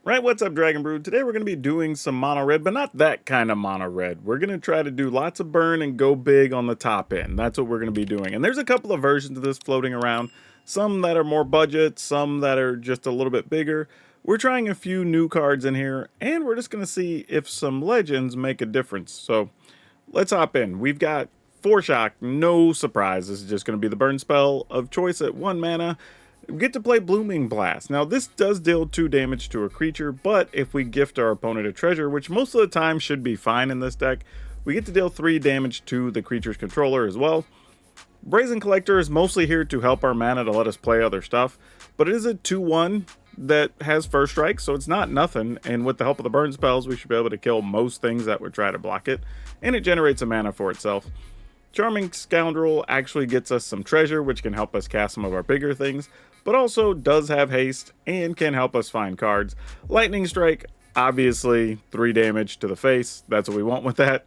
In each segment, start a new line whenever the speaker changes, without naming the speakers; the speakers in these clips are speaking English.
Right, what's up, Dragon Brood? Today we're going to be doing some mono red, but not that kind of mono red. We're going to try to do lots of burn and go big on the top end. That's what we're going to be doing. And there's a couple of versions of this floating around. Some that are more budget, some that are just a little bit bigger. We're trying a few new cards in here, and we're just going to see if some legends make a difference. So let's hop in. We've got 4 shock, no surprise. This is just going to be the burn spell of choice at 1 mana. We get to play Blooming Blast. Now this does deal 2 damage to a creature, but if we gift our opponent a treasure, which most of the time should be fine in this deck, we get to deal 3 damage to the creature's controller as well. Brazen Collector is mostly here to help our mana to let us play other stuff, but it is a 2/1 that has first strike, so it's not nothing, and with the help of the burn spells, we should be able to kill most things that would try to block it, and it generates a mana for itself. Charming Scoundrel actually gets us some treasure, which can help us cast some of our bigger things, but also does have haste and can help us find cards. Lightning Strike, obviously 3 damage to the face. That's what we want with that.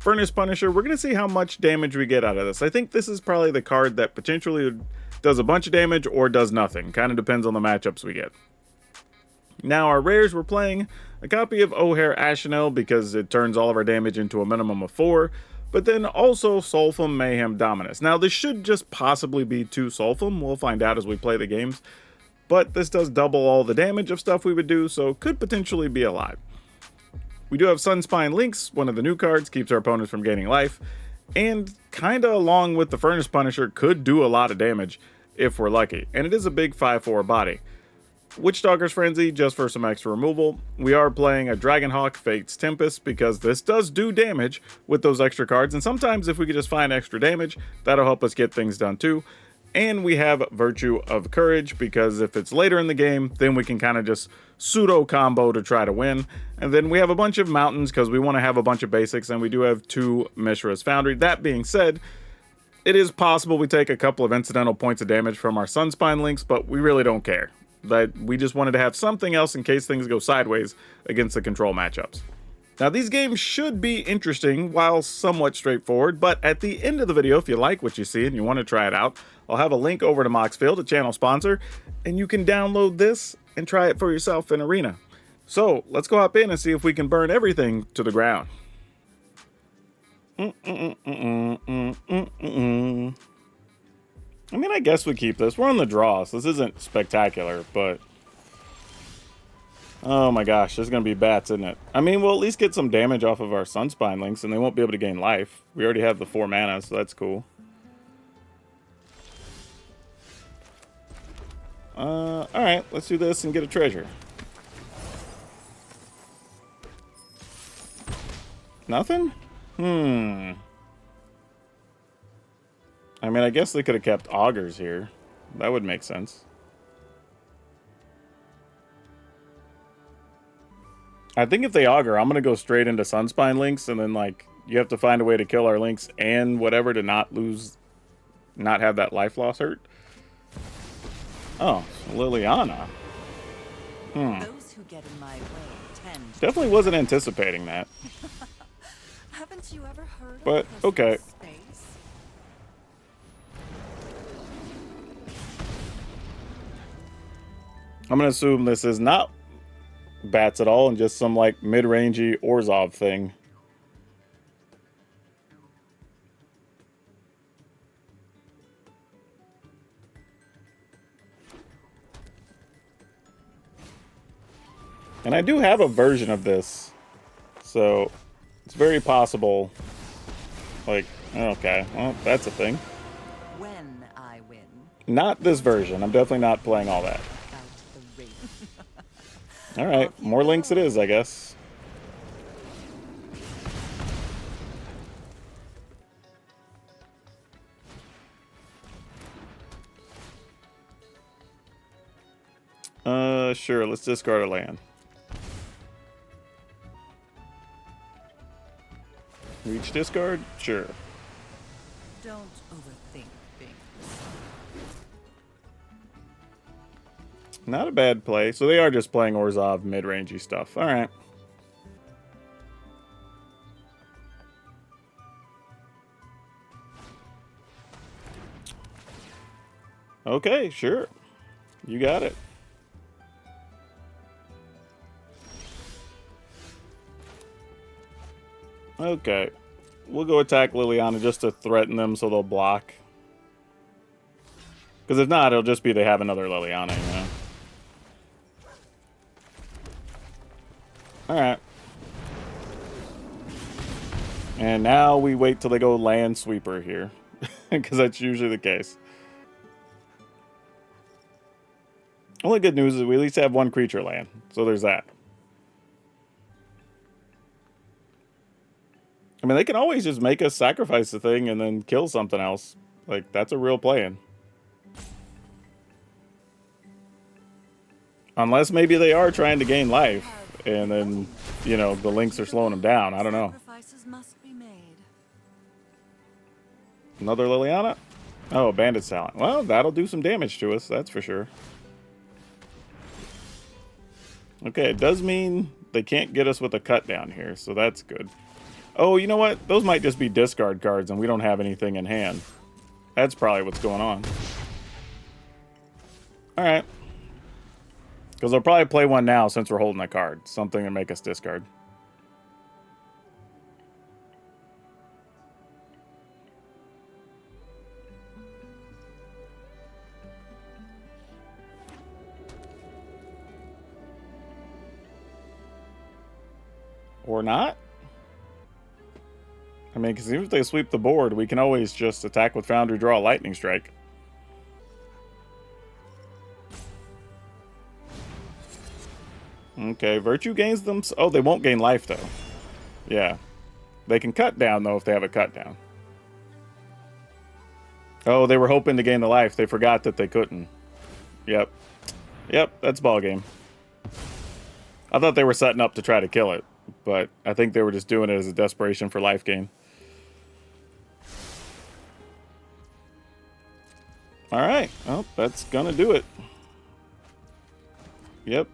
Furnace Punisher, we're going to see how much damage we get out of this. I think this is probably the card that potentially does a bunch of damage or does nothing. Kind of depends on the matchups we get. Now our rares, we're playing a copy of O'Hare Ashenel because it turns all of our damage into a minimum of 4. But then also Sulfum Mayhem Dominus. Now this should just possibly be 2 Sulfum, we'll find out as we play the games. But this does double all the damage of stuff we would do, so could potentially be alive. We do have Sunspine Lynx, one of the new cards, keeps our opponents from gaining life. And kinda along with the Furnace Punisher, could do a lot of damage if we're lucky. And it is a big 5/4 body. Witchstalker's Frenzy, just for some extra removal. We are playing a Dragonhawk Fate's Tempest because this does do damage with those extra cards, and sometimes if we could just find extra damage, that'll help us get things done too. And we have Virtue of Courage because if it's later in the game, then we can kind of just pseudo combo to try to win. And then we have a bunch of mountains because we want to have a bunch of basics, and we do have 2 Mishra's Foundry. That being said, it is possible we take a couple of incidental points of damage from our Sunspine Lynx, but we really don't care. That we just wanted to have something else in case things go sideways against the control matchups. Now these games should be interesting while somewhat straightforward, but at the end of the video, if you like what you see and you want to try it out, I'll have a link over to Moxfield, a channel sponsor, and you can download this and try it for yourself in Arena. So let's go hop in and see if we can burn everything to the ground. I mean, I guess we keep this. We're on the draw, so this isn't spectacular, but... oh my gosh, this is going to be bats, isn't it? I mean, we'll at least get some damage off of our Sunspine Lynx, and they won't be able to gain life. We already have the 4 mana, so that's cool. Alright, let's do this and get a treasure. Nothing? I mean, I guess they could have kept augers here. That would make sense. I think if they auger, I'm going to go straight into Sunspine Lynx, and then, like, you have to find a way to kill our Lynx and whatever to not have that life loss hurt. Oh, Liliana.
Those who get in my way tend
Definitely wasn't anticipating that.
Haven't you ever heard
But,
of
okay.
space?
I'm going to assume this is not bats at all and just some, like, mid-rangey Orzhov thing. And I do have a version of this, so it's very possible, like, okay, well, that's a thing.
When I win.
Not this version. I'm definitely not playing all that.
Out the ring.
Alright, more links it is, I guess. Sure, let's discard a land. Reach discard? Sure.
Don't overthink things.
Not a bad play. So they are just playing Orzhov mid-rangey stuff. Alright. Okay, sure. You got it. Okay. We'll go attack Liliana just to threaten them so they'll block. Because if not, it'll just be they have another Liliana, you know? Alright. And now we wait till they go land sweeper here. Because that's usually the case. Only good news is we at least have one creature land. So there's that. I mean, they can always just make us sacrifice the thing and then kill something else. Like, that's a real plan. Unless maybe they are trying to gain life. And then, you know, the links are slowing them down. I don't know. Another Liliana? Oh, Bandit's Talent. Well, that'll do some damage to us, that's for sure. Okay, it does mean they can't get us with a cut down here, so that's good. Oh, you know what? Those might just be discard cards and we don't have anything in hand. That's probably what's going on. Alright. Because they'll probably play one now since we're holding a card. Something to make us discard. Or not? I mean, because even if they sweep the board, we can always just attack with Foundry, draw a Lightning Strike. Okay, Virtue gains them. Oh, they won't gain life, though. Yeah. They can cut down, though, if they have a cut down. Oh, they were hoping to gain the life. They forgot that they couldn't. Yep. Yep, that's ball game. I thought they were setting up to try to kill it, but I think they were just doing it as a desperation for life gain. Alright, well, that's gonna do it. Yep.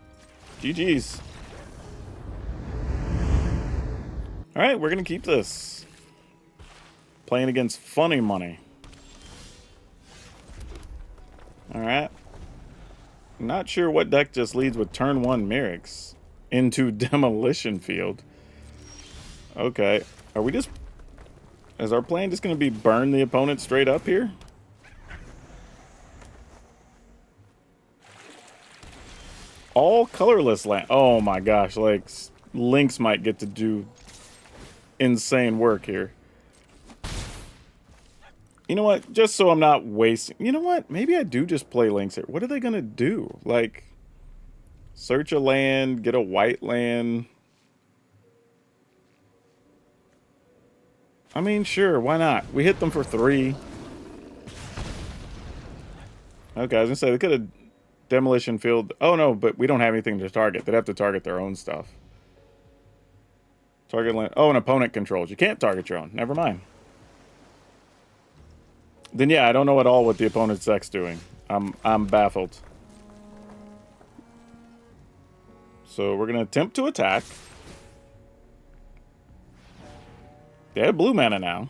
GG's. Alright, we're gonna keep this. Playing against Funny Money. Alright. Not sure what deck just leads with turn 1 Merrick's into Demolition Field. Okay. Are we just... Is our plan just gonna be burn the opponent straight up here? All colorless land. Oh my gosh, like Lynx might get to do insane work here. You know what? Just so I'm not wasting... You know what? Maybe I do just play Lynx here. What are they gonna do? Like, search a land, get a white land. I mean, sure, why not? We hit them for 3. Okay, I was gonna say, they could have... Demolition Field. Oh no, but we don't have anything to target. They'd have to target their own stuff. Target land. Oh, an opponent controls. You can't target your own. Never mind. Then yeah, I don't know at all what the opponent's deck's doing. I'm baffled. So we're gonna attempt to attack. They have blue mana now.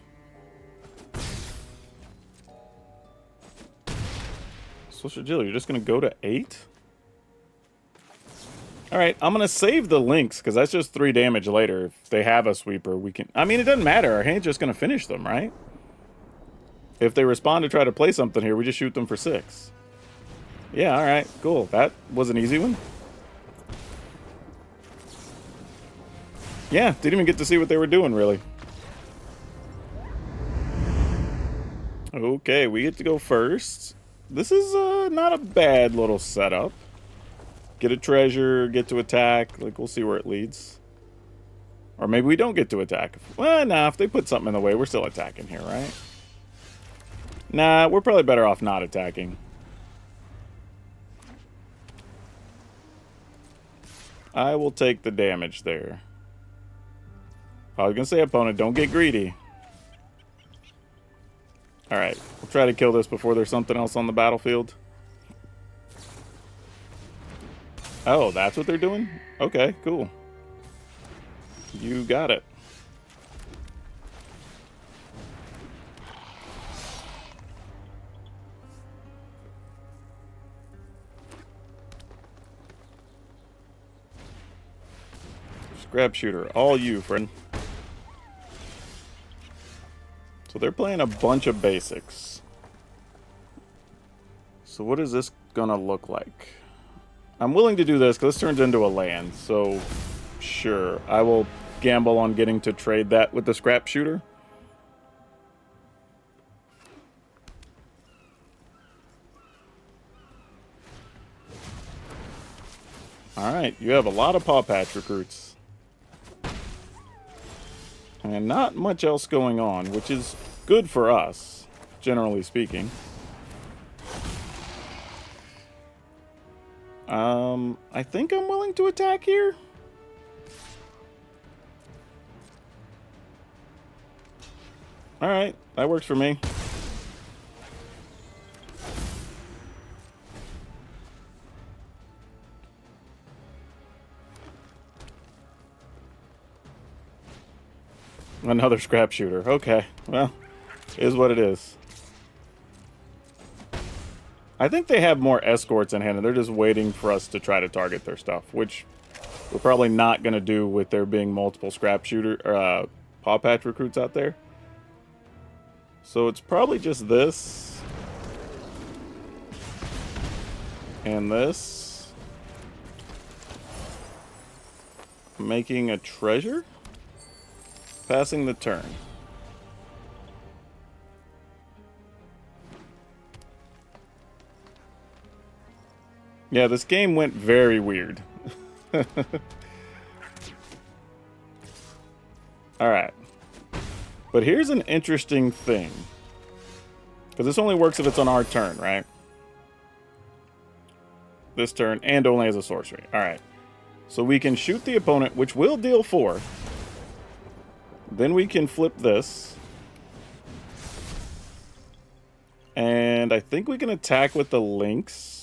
Social Jill, you're just going to go to 8? Alright, I'm going to save the Lynx, because that's just 3 damage later. If they have a sweeper, we can... I mean, it doesn't matter. Our hand's just going to finish them, right? If they respond to try to play something here, we just shoot them for 6. Yeah, alright, cool. That was an easy one. Yeah, didn't even get to see what they were doing, really. Okay, we get to go first. This is not a bad little setup. Get a treasure, get to attack. Like, we'll see where it leads. Or maybe we don't get to attack. Well, nah, if they put something in the way, we're still attacking here, right? Nah, we're probably better off not attacking. I will take the damage there. I was going to say, opponent, don't get greedy. Alright, we'll try to kill this before there's something else on the battlefield. Oh, that's what they're doing? Okay, cool. You got it. Scrap shooter, all you, friend. So they're playing a bunch of basics. So what is this gonna look like? I'm willing to do this because this turns into a land. So sure, I will gamble on getting to trade that with the scrap shooter. Alright, you have a lot of Paw Patch recruits. And not much else going on, which is good for us, generally speaking. I think I'm willing to attack here. Alright, that works for me. Another scrap shooter. Okay, well, is what it is. I think they have more escorts in hand, and they're just waiting for us to try to target their stuff, which we're probably not going to do with there being multiple scrap shooter or Paw Patch recruits out there. So it's probably just this and this. Making a treasure? Passing the turn. Yeah, this game went very weird. Alright. But here's an interesting thing. Because this only works if it's on our turn, right? This turn, and only as a sorcery. Alright. So we can shoot the opponent, which will deal 4. Then we can flip this. And I think we can attack with the links.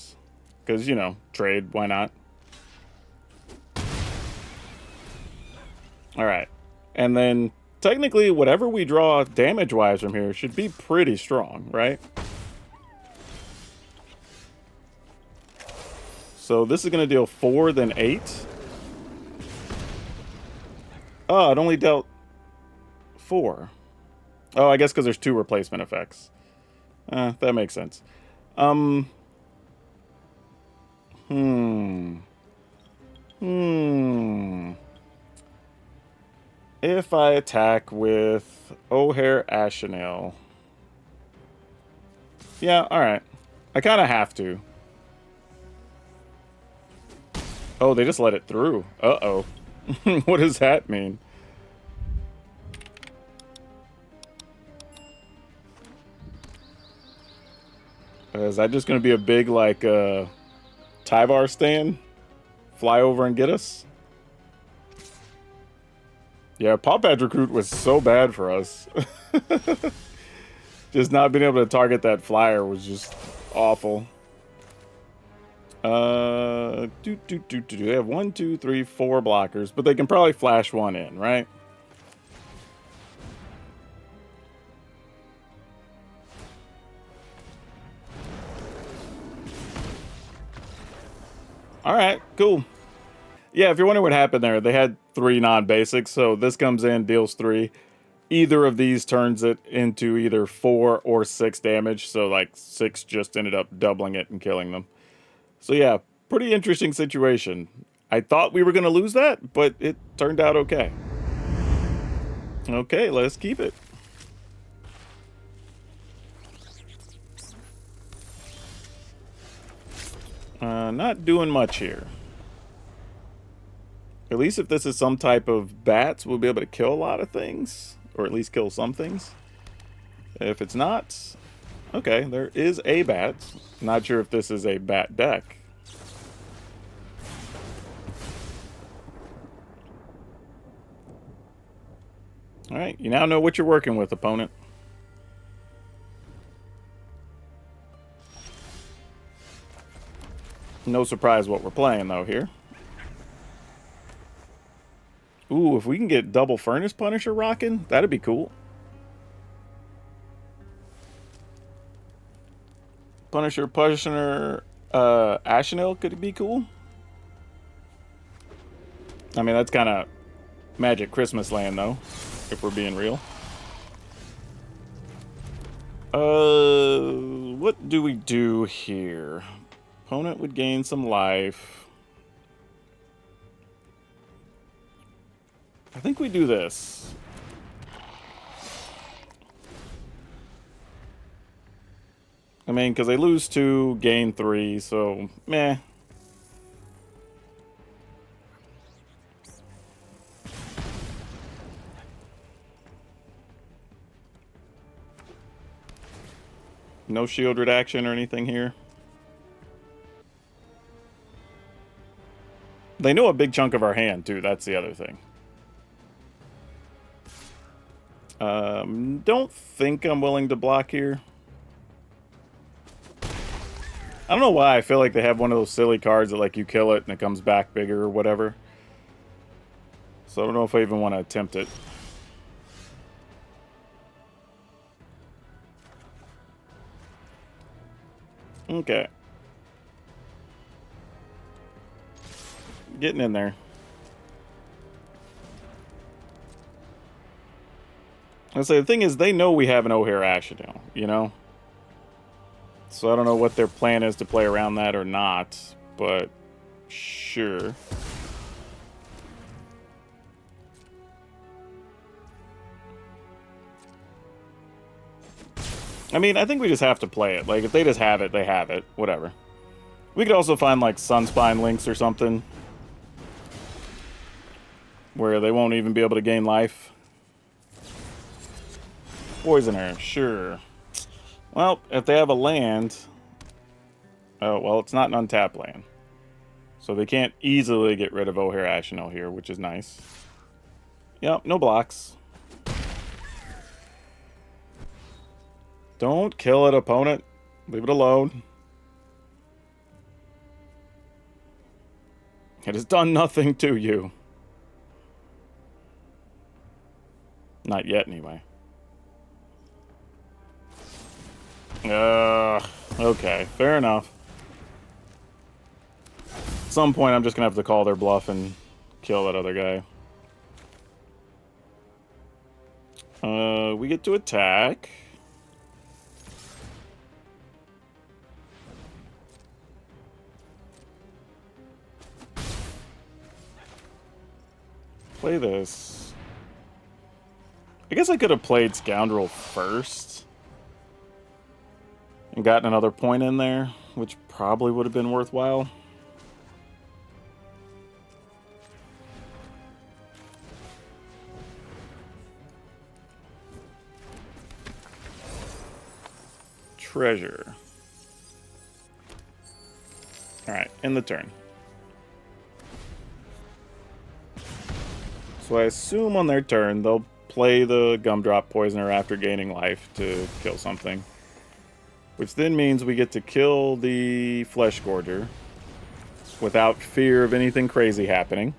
Because, you know, trade, why not? Alright. And then, technically, whatever we draw damage-wise from here should be pretty strong, right? So this is going to deal 4, then 8. Oh, it only dealt 4. Oh, I guess because there's 2 replacement effects. That makes sense. If I attack with O'Hare Ashenale. Yeah, alright. I kind of have to. Oh, they just let it through. Uh-oh. What does that mean? Is that just going to be a big, like, Tyvar stand? Fly over and get us? Yeah, Paw Patch Recruit was so bad for us. Just not being able to target that flyer was just awful. They have 1, 2, 3, 4 blockers, but they can probably flash 1 in, right? Alright, cool. Yeah, if you're wondering what happened there, they had 3 non-basics, so this comes in, deals 3. Either of these turns it into either 4 or 6 damage, so like 6 just ended up doubling it and killing them. So yeah, pretty interesting situation. I thought we were going to lose that, but it turned out okay. Okay, let's keep it. Not doing much here. At least if this is some type of bats, we'll be able to kill a lot of things. Or at least kill some things. If it's not... Okay, there is a bat. Not sure if this is a bat deck. Alright, you now know what you're working with, opponent. No surprise what we're playing, though, here. Ooh, if we can get double Furnace Punisher rocking, that'd be cool. Punisher, Ashenale could be cool. I mean, that's kind of Magic Christmas land, though, if we're being real. What do we do here? Opponent would gain some life. I think we do this. I mean, because they lose 2, gain 3, so meh. No shielded action or anything here. They know a big chunk of our hand, too. That's the other thing. Don't think I'm willing to block here. I don't know why I feel like they have one of those silly cards that, like, you kill it and it comes back bigger or whatever. So I don't know if I even want to attempt it. Okay. Getting in there. I say the thing is, they know we have an O'Hare Ashdale, you know? So I don't know what their plan is to play around that or not, but sure. I mean, I think we just have to play it. Like, if they just have it, they have it. Whatever. We could also find, like, Sunspine links or something, where they won't even be able to gain life. Poisoner, sure. Well, if they have a land... Oh, well, it's not an untapped land. So they can't easily get rid of O'Hare Ashnell here, which is nice. Yep, no blocks. Don't kill it, opponent. Leave it alone. It has done nothing to you. Not yet, anyway. Okay, fair enough. At some point, I'm just gonna have to call their bluff and kill that other guy. We get to attack. Play this. I guess I could have played Scoundrel first and gotten another point in there, which probably would have been worthwhile. Treasure. Alright, in the turn. So I assume on their turn, they'll play the Gumdrop Poisoner after gaining life to kill something. Which then means we get to kill the Flesh Gorger without fear of anything crazy happening.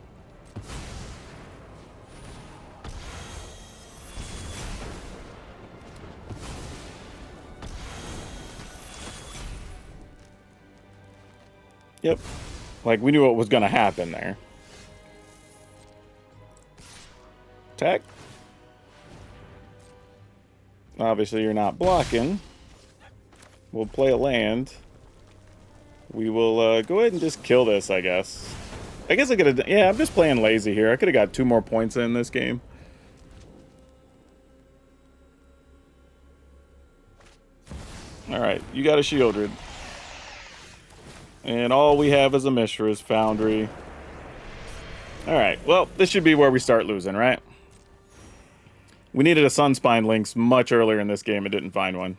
Yep. Like, we knew what was going to happen there. Attack. Obviously, you're not blocking. We'll play a land. We will go ahead and just kill this, I guess. I guess I could have... Yeah, I'm just playing lazy here. I could have got 2 more points in this game. Alright, you got a Shieldred. And all we have is a Mishra's Foundry. Alright, well, this should be where we start losing, right? We needed a Sunspine Lynx much earlier in this game and didn't find one.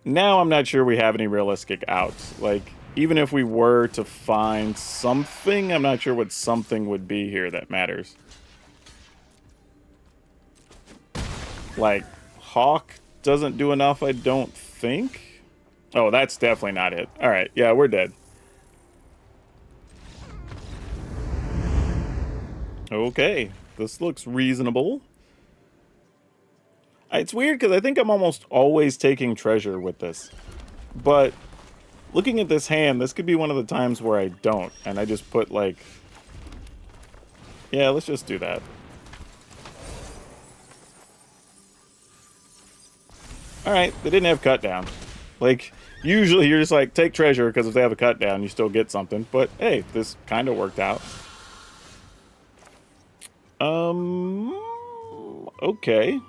Now I'm not sure we have any realistic outs. Like, even if we were to find something, I'm not sure what something would be here that matters. Like, Hawk doesn't do enough, I don't think. Oh, that's definitely not it. Alright, yeah, we're dead. Okay, this looks reasonable. It's weird because I think I'm almost always taking treasure with this. But looking at this hand, this could be one of the times where I don't. And I just put like... Yeah, let's just do that. Alright, they didn't have cut down. Like, usually you're just like, take treasure, because if they have a cut down, you still get something. But, hey, this kind of worked out. Okay.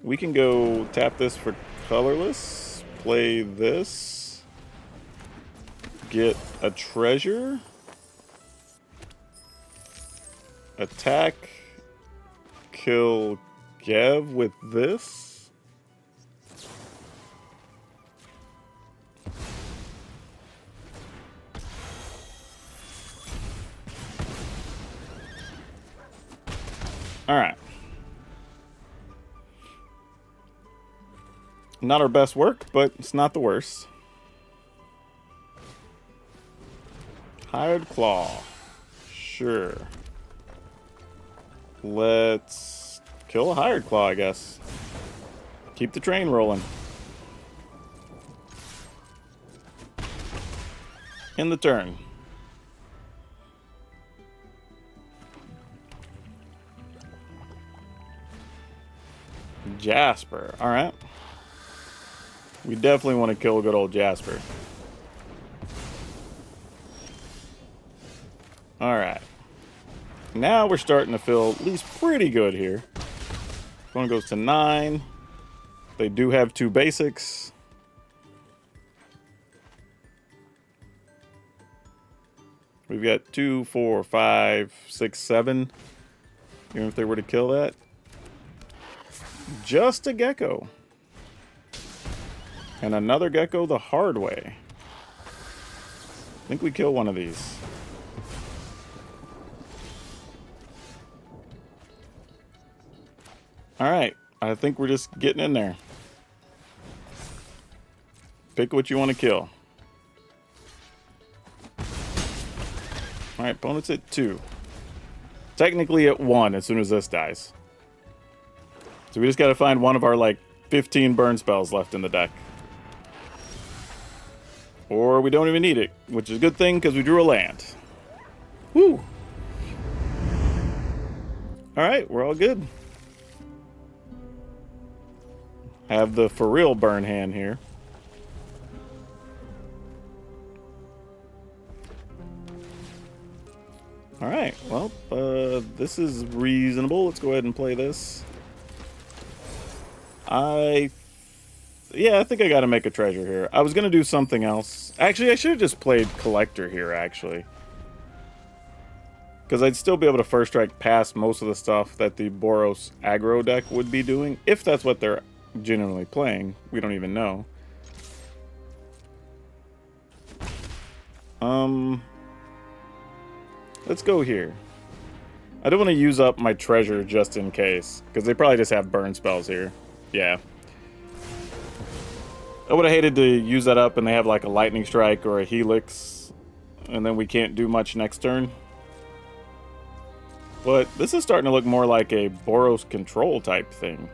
We can go tap this for colorless. Play this. Get a treasure. Attack. Kill Gev with this. Alright. Not our best work, but it's not the worst. Hired Claw. Sure. Let's kill a Hired Claw, I guess. Keep the train rolling. In the turn. Jasper. Alright. We definitely want to kill good old Jasper. Alright. Now we're starting to feel at least pretty good here. One goes to 9. They do have 2 basics. We've got 2, 4, 5, 6, 7. Even if they were to kill that. Just a gecko. And another gecko the hard way. I think we kill one of these. Alright, I think we're just getting in there. Pick what you want to kill. Alright, opponent's at 2. Technically at 1 as soon as this dies. So we just gotta find one of our, like, 15 burn spells left in the deck. Or we don't even need it, which is a good thing because we drew a land. Woo! Alright, we're all good. Have the for real burn hand here. Alright, well, this is reasonable. Let's go ahead and play this. Yeah, I think I gotta make a treasure here. I was gonna do something else. Actually, I should have just played Collector here, actually. Because I'd still be able to first strike past most of the stuff that the Boros Aggro deck would be doing. If that's what they're genuinely playing. We don't even know. Let's go here. I don't want to use up my treasure just in case. Because they probably just have burn spells here. Yeah. I would have hated to use that up and they have like a lightning strike or a helix. And then we can't do much next turn. But this is starting to look more like a Boros Control type thing.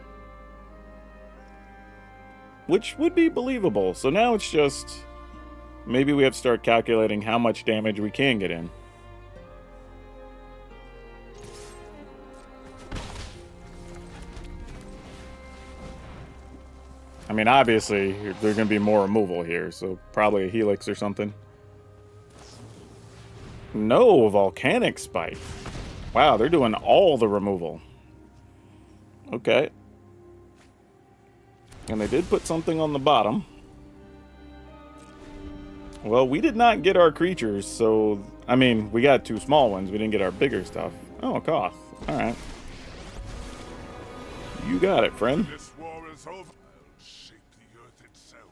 Which would be believable. So now it's just... maybe we have to start calculating how much damage we can get in. I mean, obviously, there's going to be more removal here, so probably a helix or something. No, Volcanic Spike. Wow, they're doing all the removal. Okay. And they did put something on the bottom. Well, we did not get our creatures, so... I mean, we got 2 small ones. We didn't get our bigger stuff. Oh, a Koth. Alright. You got it, friend.
This war is over. I'll shape the earth itself.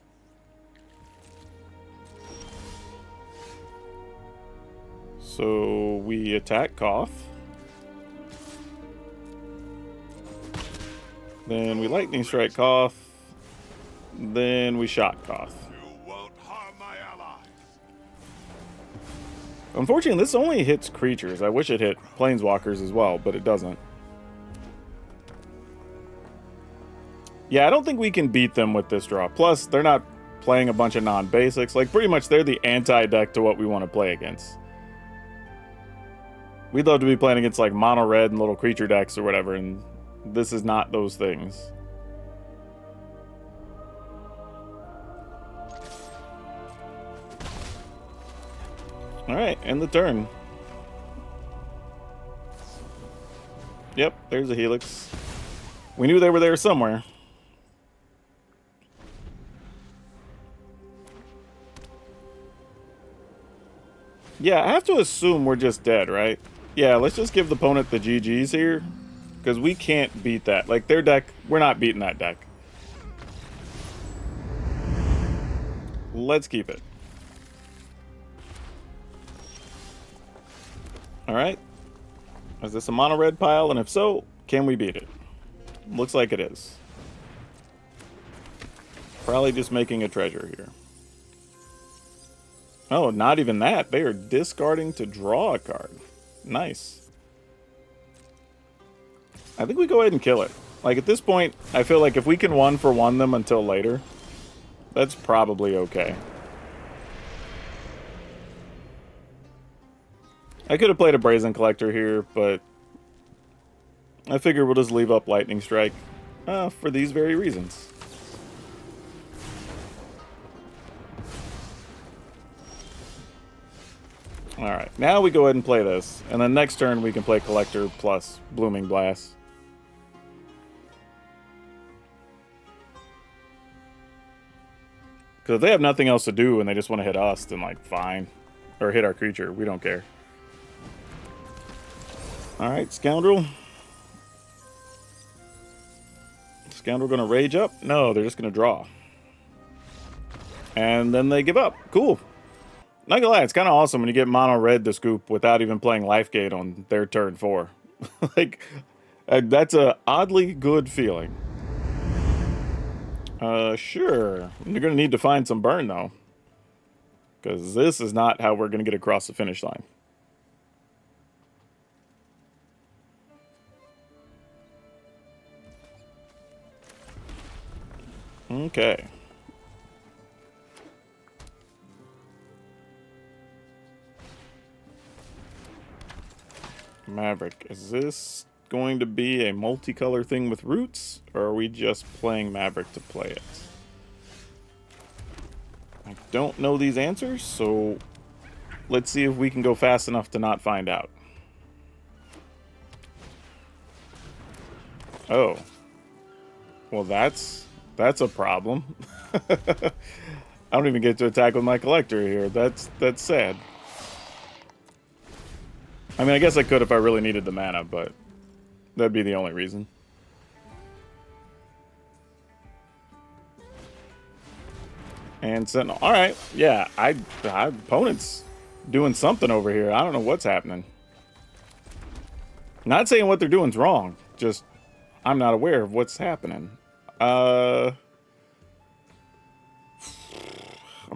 So, we attack Koth. Then we lightning strike Koth. Then we shot Koth.
You won't harm my allies.
Unfortunately, this only hits creatures. I wish it hit planeswalkers as well, but it doesn't. Yeah, I don't think we can beat them with this draw. Plus, they're not playing a bunch of non-basics. Like, pretty much they're the anti-deck to what we want to play against. We'd love to be playing against, like, mono-red and little creature decks or whatever, and this is not those things. Alright, end the turn. Yep, there's a Helix. We knew they were there somewhere. Yeah, I have to assume we're just dead, right? Yeah, let's just give the opponent the GGs here. Because we can't beat that. Like, their deck, we're not beating that deck. Let's keep it. Alright. Is this a mono red pile? And if so, can we beat it? Looks like it is. Probably just making a treasure here. Oh, not even that. They are discarding to draw a card. Nice. I think we go ahead and kill it. Like, at this point, I feel like if we can 1-for-1 them until later, that's probably okay. I could have played a Brazen Collector here, but I figure we'll just leave up Lightning Strike for these very reasons. Alright, now we go ahead and play this. And then next turn we can play Collector plus Blooming Blast. Because if they have nothing else to do and they just want to hit us, then like, fine. Or hit our creature, we don't care. Alright, Scoundrel. Scoundrel gonna rage up? No, they're just gonna draw. And then they give up. Cool. Not gonna lie, it's kind of awesome when you get mono red to scoop without even playing Life Gate on their turn 4. Like, that's a oddly good feeling. Sure. You're gonna need to find some burn though, because this is not how we're gonna get across the finish line. Okay. Maverick, is this going to be a multicolor thing with roots, or are we just playing Maverick to play it? I don't know these answers, so let's see if we can go fast enough to not find out. Oh. Well, that's a problem. I don't even get to attack with my collector here. That's sad. I mean, I guess I could if I really needed the mana, but that'd be the only reason. And Sentinel. Alright, yeah, opponent's doing something over here. I don't know what's happening. Not saying what they're doing's wrong, just I'm not aware of what's happening. I'm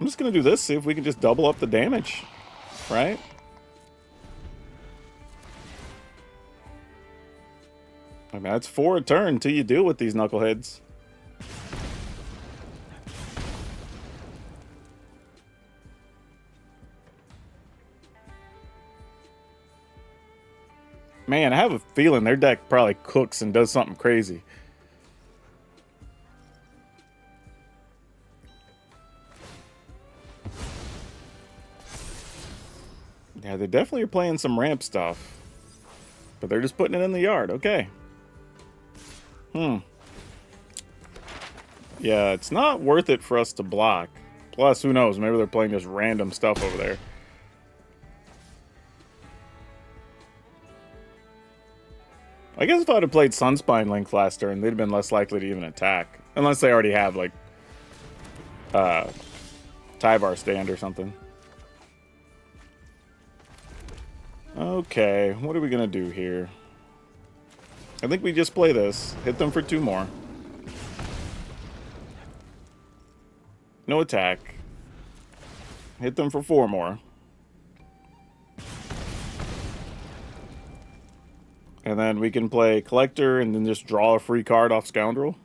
just gonna do this, see if we can just double up the damage, right? I mean, that's 4 a turn till you deal with these knuckleheads. Man, I have a feeling their deck probably cooks and does something crazy. Yeah, they definitely are playing some ramp stuff. But they're just putting it in the yard. Okay. Yeah, it's not worth it for us to block. Plus, who knows? Maybe they're playing just random stuff over there. I guess if I'd have played Sunspine Link last turn, they'd have been less likely to even attack. Unless they already have, like, Tyvar stand or something. Okay, what are we gonna do here? I think we just play this. Hit them for 2 more. No attack. Hit them for 4 more. And then we can play Collector and then just draw a free card off Scoundrel.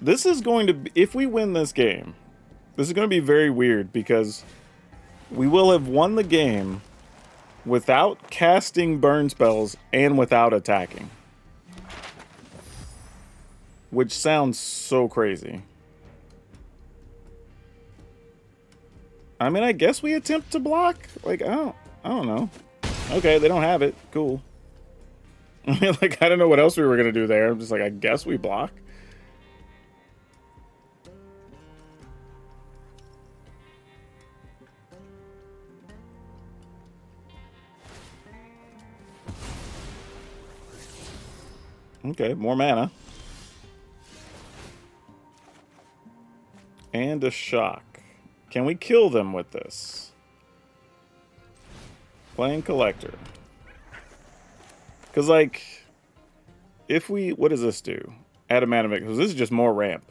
This is going to be, if we win this game, this is going to be very weird because we will have won the game without casting burn spells and without attacking. which sounds so crazy. I mean, I guess we attempt to block. Like, I don't know. Okay, they don't have it. Cool. I mean, like, I don't know what else we were gonna do there. I'm just like, I guess we block. Okay, more mana. And a shock. Can we kill them with this? Playing collector. Because, like, if we... What does this do? Add a mana mix. Because this is just more ramp.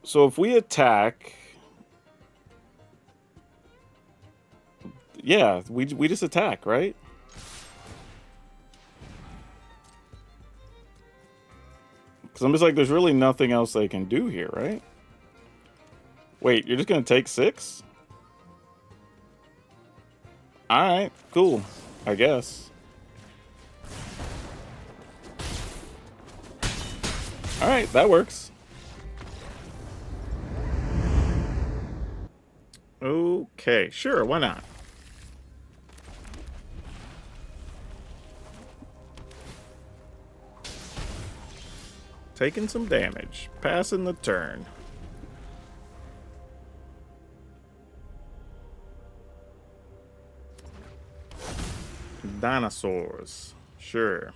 So if we attack... Yeah, we just attack, right? Because I'm just like, there's really nothing else they can do here, right? Wait, you're just going to take 6? Alright, cool. I guess. Alright, that works. Okay, sure, why not? Taking some damage. Passing the turn. Dinosaurs. Sure.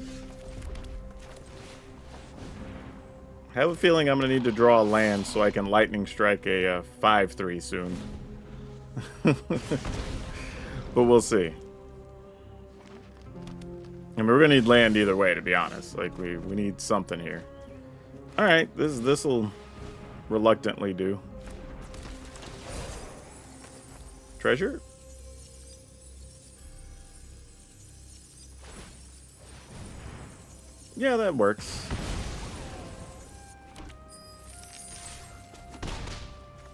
I have a feeling I'm going to need to draw a land so I can lightning strike a 5/3 soon. But we'll see. I mean, we're going to need land either way, to be honest. Like, we need something here. Alright, this'll reluctantly do. Treasure? Yeah, that works.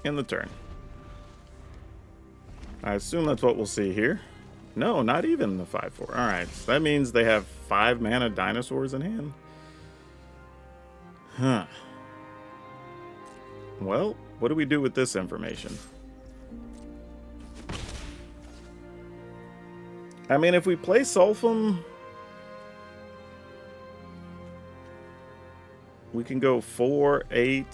In the turn. I assume that's what we'll see here. No, not even the 5/4. Alright, so that means they have 5 mana dinosaurs in hand. Huh. Well, what do we do with this information? I mean, if we play Sulfum, we can go 4, 8,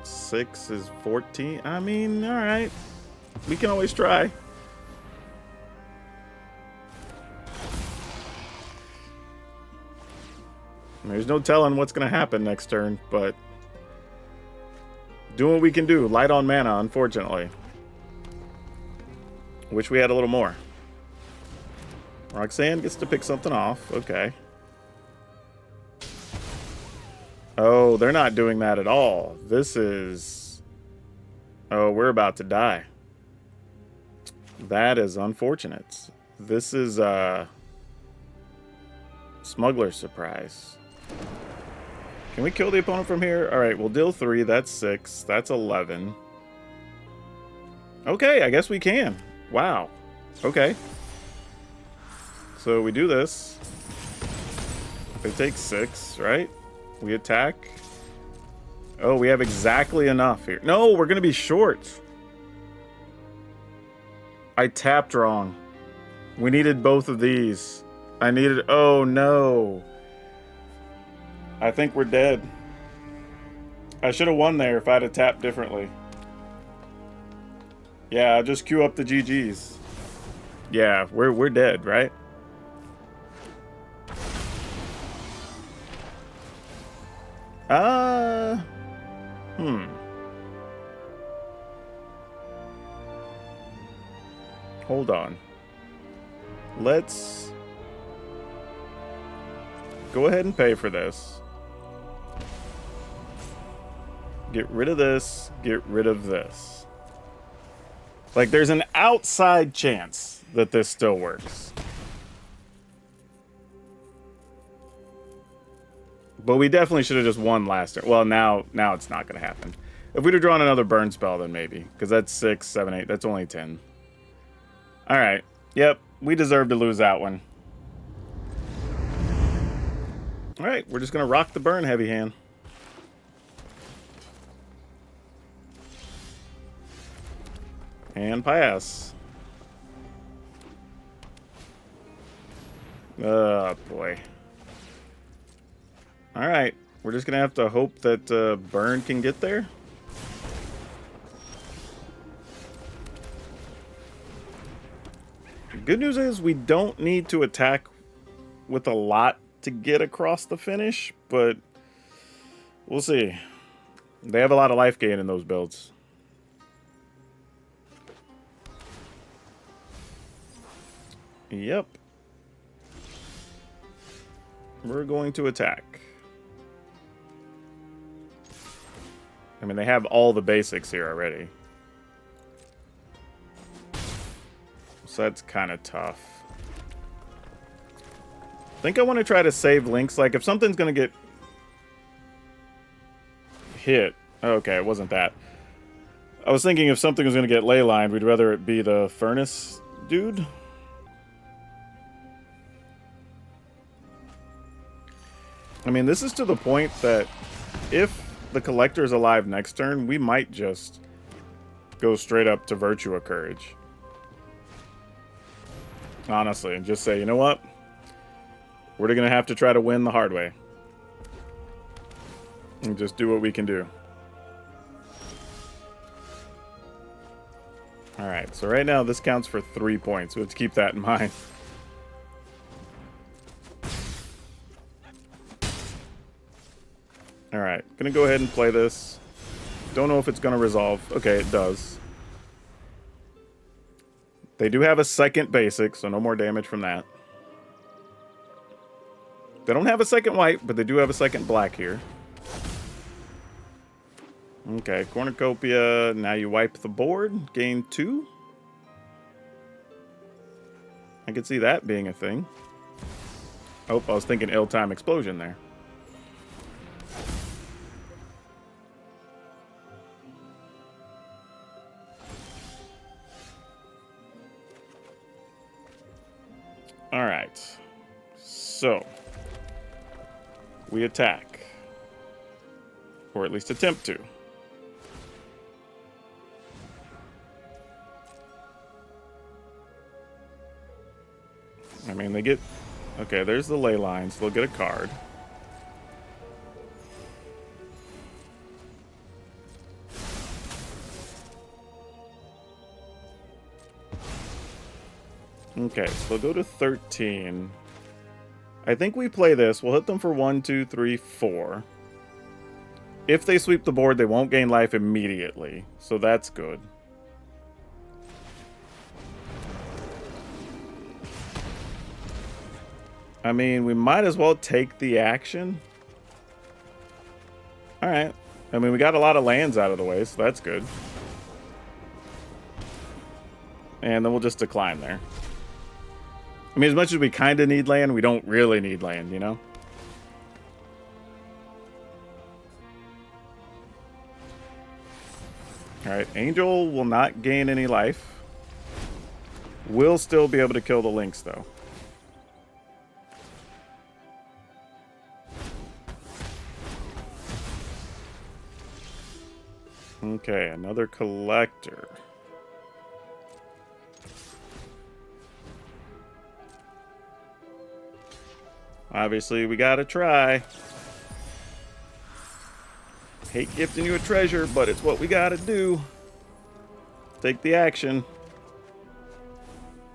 6 is 14. I mean, alright. We can always try. There's no telling what's going to happen next turn, but doing what we can do. Light on mana, unfortunately. Wish we had a little more. Roxanne gets to pick something off. Okay. Oh, they're not doing that at all. This is... Oh, we're about to die. That is unfortunate. This is Smuggler Surprise. Can we kill the opponent from here? Alright, we'll deal 3. That's 6. That's 11. Okay, I guess we can. Wow. Okay. So we do this. They take 6, right? We attack. Oh, we have exactly enough here. No, we're going to be short. I tapped wrong. We needed both of these. I needed... Oh, no. I think we're dead. I should have won there if I'd have tapped differently. Yeah, I'll just queue up the GGs. Yeah, we're dead, right? Hold on. Let's go ahead and pay for this. Get rid of this. Get rid of this. Like, there's an outside chance that this still works. But we definitely should have just won last turn. Well, now it's not going to happen. If we'd have drawn another burn spell, then maybe. Because that's 6, 7, 8. That's only 10. Alright. Yep. We deserve to lose that one. All right, we're just going to rock the burn, heavy hand. And pass. Oh, boy. All right, we're just going to have to hope that burn can get there. The good news is we don't need to attack with a lot to get across the finish, but we'll see. They have a lot of life gain in those builds. Yep. We're going to attack. I mean, they have all the basics here already. So that's kind of tough. I think I want to try to save links. Like, if something's going to get hit... Okay, it wasn't that. I was thinking if something was going to get ley lined, we'd rather it be the furnace dude. I mean, this is to the point that if the collector is alive next turn, we might just go straight up to Virtue of Courage. Honestly, and just say, you know what? We're going to have to try to win the hard way. And just do what we can do. Alright, so right now this counts for 3 points. We have to keep that in mind. Alright, gonna go ahead and play this. Don't know if it's gonna resolve. Okay, it does. They do have a second basic, so no more damage from that. They don't have a second white, but they do have a second black here. Okay, Cornucopia. Now you wipe the board. Gain 2. I could see that being a thing. Oh, I was thinking ill-time explosion there. Alright. So. We attack. Or at least attempt to. I mean, they get... Okay, there's the ley lines. They'll get a card. Okay, so they'll go to 13. I think we play this. We'll hit them for 1, 2, 3, 4. If they sweep the board, they won't gain life immediately. So that's good. I mean, we might as well take the action. Alright. I mean, we got a lot of lands out of the way, so that's good. And then we'll just decline there. I mean, as much as we kind of need land, we don't really need land, you know? Alright, Angel will not gain any life. We'll still be able to kill the Lynx, though. Okay, another collector. Obviously, we gotta try. Hate gifting you a treasure, but it's what we gotta do. Take the action.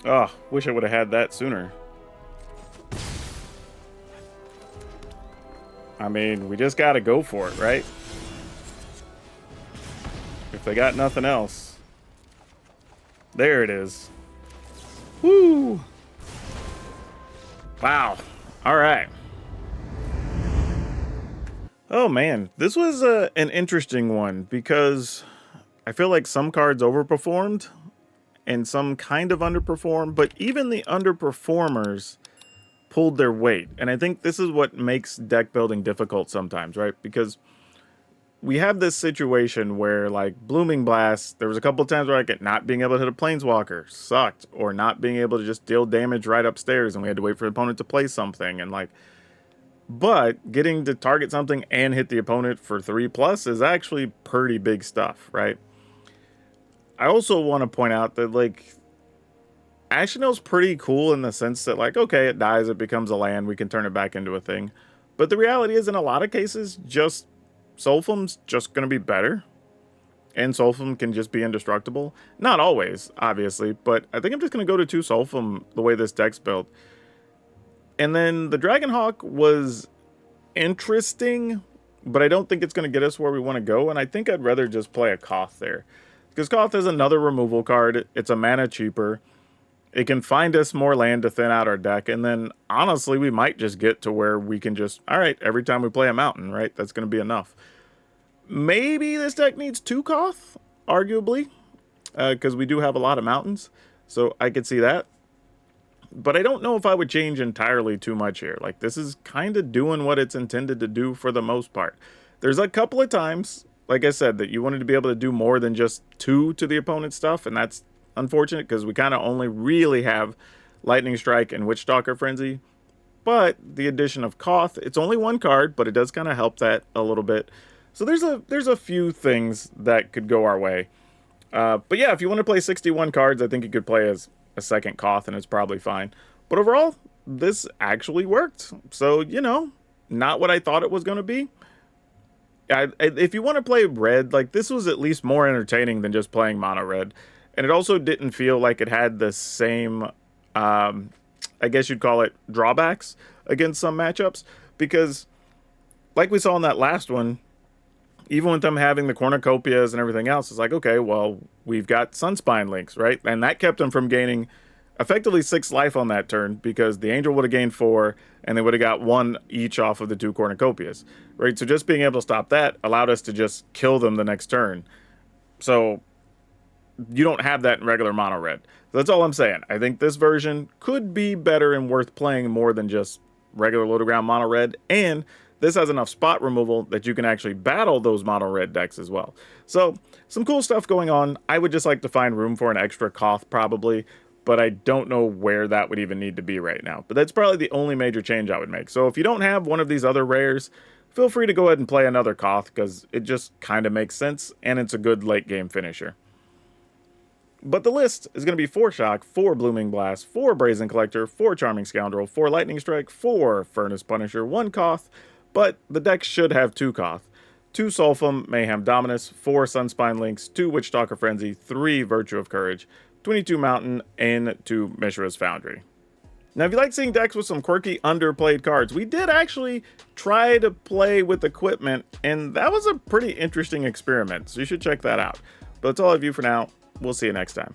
Oh, wish I would have had that sooner. I mean, we just gotta go for it, right? If they got nothing else. There it is. Woo! Wow. All right. Oh, man. This was an interesting one because I feel like some cards overperformed and some kind of underperformed, but even the underperformers pulled their weight. And I think this is what makes deck building difficult sometimes, right? Because we have this situation where, like, Blooming Blast, there was a couple of times where, like, not being able to hit a Planeswalker sucked, or not being able to just deal damage right upstairs, and we had to wait for the opponent to play something, and, like, But getting to target something and hit the opponent for 3+ is actually pretty big stuff, right? I also want to point out that, like, Ashnel's pretty cool in the sense that, like, okay, it dies, it becomes a land, we can turn it back into a thing. But the reality is, in a lot of cases, just Sulfum's just going to be better. And Sulfum can just be indestructible. Not always, obviously, but I think I'm just going to go to 2 Sulfum the way this deck's built. And then the Dragonhawk was interesting, but I don't think it's going to get us where we want to go, and I think I'd rather just play a Koth there. Because Koth is another removal card, it's a mana cheaper, it can find us more land to thin out our deck, and then honestly we might just get to where we can just, alright, every time we play a mountain, right, that's going to be enough. Maybe this deck needs 2 Koth, arguably, because we do have a lot of mountains, so I could see that. But I don't know if I would change entirely too much here. Like, this is kind of doing what it's intended to do for the most part. There's a couple of times, like I said, that you wanted to be able to do more than just 2 to the opponent's stuff, and that's unfortunate because we kind of only really have Lightning Strike and Witchstalker Frenzy. But the addition of Koth, it's only 1 card, but it does kind of help that a little bit. So there's a few things that could go our way. But yeah, if you want to play 61 cards, I think you could play as a second Koth and it's probably fine. But overall, this actually worked. So, you know, not what I thought it was going to be. If you want to play red, like, this was at least more entertaining than just playing mono red. And it also didn't feel like it had the same, I guess you'd call it, drawbacks against some matchups. Because, like we saw in that last one, even with them having the cornucopias and everything else, it's like, okay, well, we've got Sunspine links, right? And that kept them from gaining effectively 6 life on that turn, because the Angel would have gained 4, and they would have got 1 each off of the 2 cornucopias, right? So just being able to stop that allowed us to just kill them the next turn. So you don't have that in regular mono red. So that's all I'm saying. I think this version could be better and worth playing more than just regular low to ground mono red, and this has enough spot removal that you can actually battle those mono red decks as well. So some cool stuff going on. I would just like to find room for an extra Koth probably, but I don't know where that would even need to be right now. But that's probably the only major change I would make. So if you don't have one of these other rares, feel free to go ahead and play another Koth, because it just kind of makes sense, and it's a good late game finisher. But the list is going to be 4 Shock, 4 Blooming Blast, 4 Brazen Collector, 4 Charming Scoundrel, 4 Lightning Strike, 4 Furnace Punisher, 1 Koth, but the deck should have 2 Koth, 2 Sulfum, Mayhem Dominus, 4 Sunspine Links, 2 Witchstalker Frenzy, 3 Virtue of Courage, 22 Mountain, and 2 Mishra's Foundry. Now, if you like seeing decks with some quirky, underplayed cards, we did actually try to play with equipment, and that was a pretty interesting experiment, so you should check that out. But that's all I have for now. We'll see you next time.